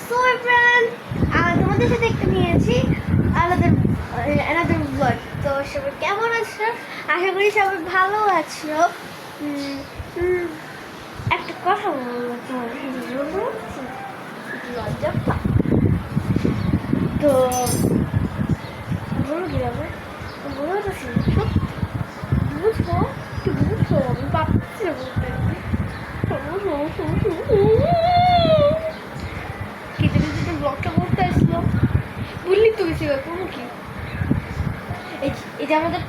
So friend, তোমাদের সাথে একটা নিয়েছি অ্যানাদার ব্লগ। তো সবাই কেমন আছো? আশা করি সবাই ভালো আছো। একটা কথা বলবো, তোমার লজ্জা পা তো বলো কীভাবে বলো তো সত্যি বুঝবো, একটু বুঝবো, আমি পাচ্ছি না বলতে। ব্লগটা করতে আসলো বললি তো বেশি করবো কি এটা আমাদের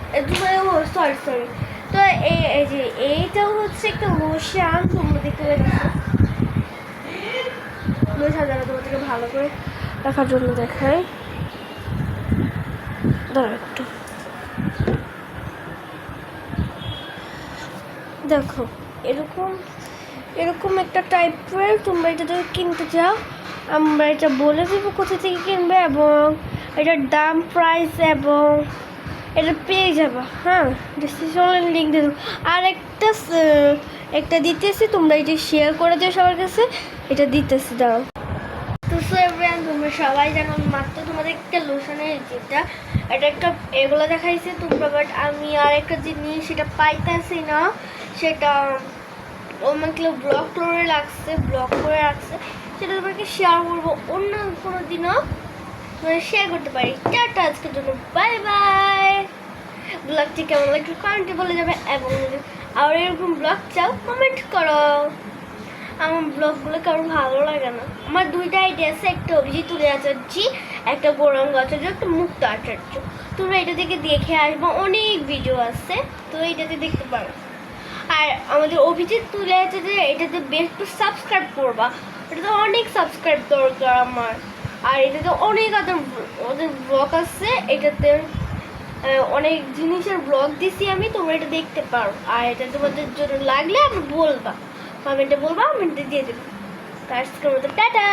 সরি সরি। তো এই যে এইটাও হচ্ছে একটা লোশন, তোমরা দেখতে পাচ্ছ লোশন। যারা তোমাদেরকে ভালো করে রাখার জন্য দেখায়, দাঁড়া একটু দেখো, এরকম এরকম একটা টাইপের তোমরা এটা যদি কিনতে চাও, আমরা এটা বলে দেবো কোথা থেকে কিনবে এবং এটার দাম প্রাইস এবং এটা পেয়ে যাবো। হ্যাঁ, ডিসক্রিপশনে লিঙ্ক দিয়ে দেবো। আর একটা দিতেছি, তোমরা এটা শেয়ার করে দিও সবার কাছে, এটা দিতেছি দাও। তো এভরিওয়ান, তোমরা সবাই জানো মাত্র তোমাদের একটা লোশনের যেটা এটা একটা এগুলো দেখাইছে তোমরা, বাট আমি আর একটা জিনিস সেটা পাইতেছি না, সেটা আমাকে ব্লগ করে রাখছে সেটা তোমাকে শেয়ার করবো অন্য কোনো দিনও শেয়ার করতে পারি। টাটা, আজকের জন্য বাই বাই। ব্লগটি কেমন লাগছে কমেন্টে বলে যাবে এবং আর এরকম ব্লগ চাও কমেন্ট করো। আমার ব্লগগুলো কারণ ভালো লাগে না। আমার দুইটা আইডিয়া আছে, একটা অভিজিৎ তুলে আচার্য, একটা গৌরাঙ্গ আচার্য, একটা মুক্ত আচার্য। তোমরা এটা থেকে দেখে আসবো, অনেক ভিডিও আছে, তো এইটাতে দেখতে পারো। আর আমাদের অভিজিৎ তুলে আচার্য এটাতে বেস্ট সাবস্ক্রাইব করবা, এটাতে অনেক সাবস্ক্রাইব দরকার আমার। আর এটাতে অনেক ওদের ব্লগ আছে, এটাতে অনেক জিনিসের ব্লগ দিছি আমি, তোমরা এটা দেখতে পারো। আর এটা তোমাদের জন্য লাগলে আমি বলবা, কমেন্টে বলবা, আমি দিয়ে দেবো। আজকের মতো টাটা।